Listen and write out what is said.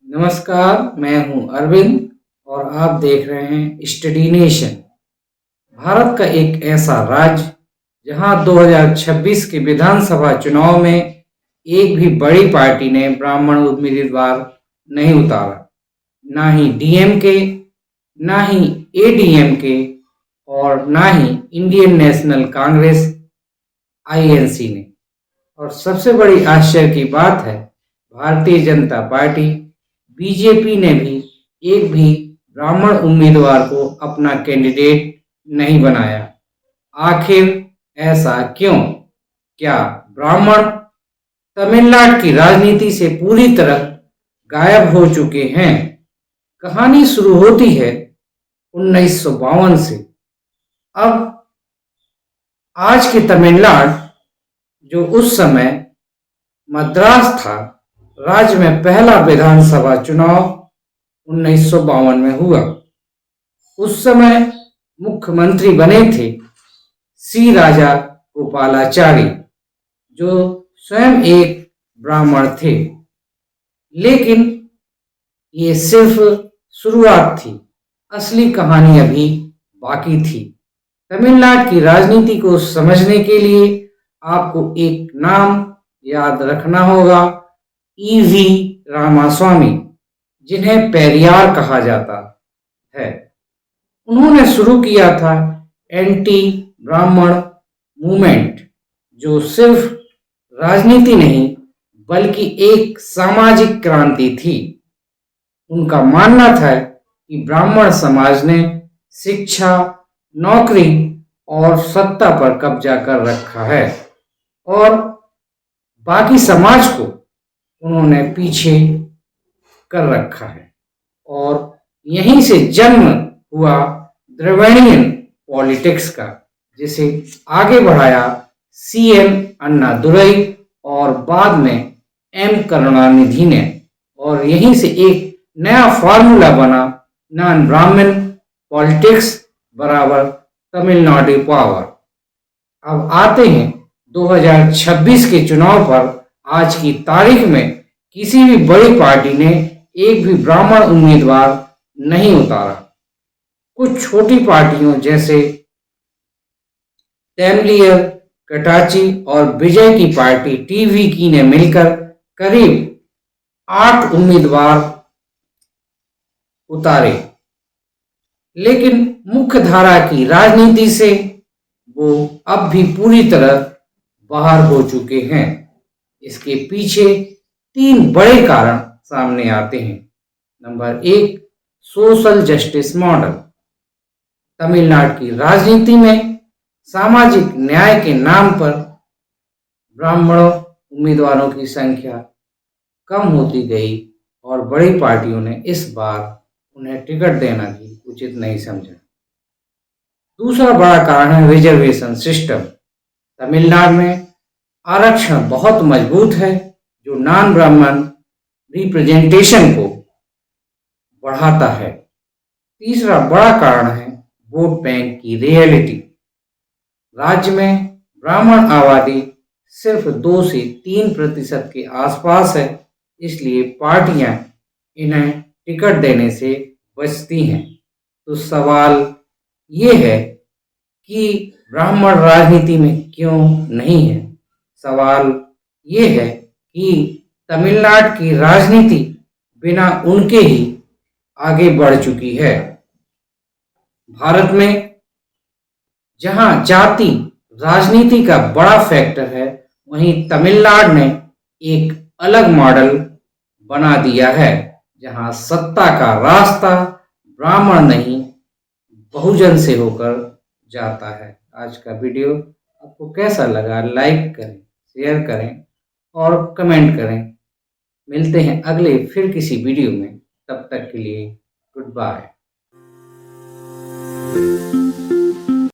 नमस्कार, मैं हूं अरविंद और आप देख रहे हैं स्टडी नेशन। भारत का एक ऐसा राज्य जहां 2026 के विधानसभा चुनाव में एक भी बड़ी पार्टी ने ब्राह्मण उम्मीदवार नहीं उतारा, ना ही डीएमके, ना ही एडीएमके और ना ही इंडियन नेशनल कांग्रेस आईएनसी ने। और सबसे बड़ी आश्चर्य की बात है, भारतीय जनता पार्टी बीजेपी ने भी एक भी ब्राह्मण उम्मीदवार को अपना कैंडिडेट नहीं बनाया। आखिर ऐसा क्यों? क्या ब्राह्मण तमिलनाडु की राजनीति से पूरी तरह गायब हो चुके हैं? कहानी शुरू होती है 1952 से। अब आज के तमिलनाडु, जो उस समय मद्रास था, राज्य में पहला विधानसभा चुनाव 1952 में हुआ। उस समय मुख्यमंत्री बने थे सी राजा गोपालाचारी, जो स्वयं एक ब्राह्मण थे। लेकिन ये सिर्फ शुरुआत थी, असली कहानी अभी बाकी थी। तमिलनाडु की राजनीति को समझने के लिए आपको एक नाम याद रखना होगा, ईवी रामास्वामी, जिन्हें पेरियार कहा जाता है। उन्होंने शुरू किया था एंटी ब्राह्मण मूवमेंट, जो सिर्फ राजनीति नहीं बल्कि एक सामाजिक क्रांति थी। उनका मानना था कि ब्राह्मण समाज ने शिक्षा, नौकरी और सत्ता पर कब्जा कर रखा है और बाकी समाज को उन्होंने पीछे कर रखा है। और यहीं से जन्म हुआ द्रविड़ियन पॉलिटिक्स का, जिसे आगे बढ़ाया सीएन अन्नादुरई और बाद में एम करुणानिधि ने। और यहीं से एक नया फार्मूला बना, नॉन ब्राह्मण पॉलिटिक्स बराबर तमिलनाडु पावर। अब आते हैं 2026 के चुनाव पर। आज की तारीख में किसी भी बड़ी पार्टी ने एक भी ब्राह्मण उम्मीदवार नहीं उतारा। कुछ छोटी पार्टियों जैसे तैमलियर, कटाची और विजय की पार्टी टीवीकी ने मिलकर करीब 8 उम्मीदवार उतारे, लेकिन मुख्य धारा की राजनीति से वो अब भी पूरी तरह बाहर हो चुके हैं। इसके पीछे 3 बड़े कारण सामने आते हैं। Number 1, social justice model. Tamil Nadu की राजनीति में सामाजिक न्याय के नाम पर ब्राह्मण उम्मीदवारों की संख्या कम होती गई और बड़ी पार्टियों ने इस बार उन्हें टिकट देना भी उचित नहीं समझा। दूसरा बड़ा कारण है रिजर्वेशन सिस्टम। तमिलनाडु में आरक्षण बहुत मजबूत है, जो नॉन ब्राह्मण रिप्रेजेंटेशन को बढ़ाता है। तीसरा बड़ा कारण है वोट बैंक की रियलिटी। राज्य में ब्राह्मण आबादी सिर्फ 2 से 3% के आसपास है, इसलिए पार्टियां इन्हें टिकट देने से बचती हैं। तो सवाल ये है कि ब्राह्मण राजनीति में क्यों नहीं है? सवाल ये है कि तमिलनाडु की राजनीति बिना उनके ही आगे बढ़ चुकी है। भारत में जहां जाति राजनीति का बड़ा फैक्टर है, वहीं तमिलनाडु ने एक अलग मॉडल बना दिया है, जहां सत्ता का रास्ता ब्राह्मण नहीं बहुजन से होकर जाता है। आज का वीडियो आपको कैसा लगा? लाइक करें, शेयर करें और कमेंट करें। मिलते हैं अगले फिर किसी वीडियो में। तब तक के लिए गुड बाय।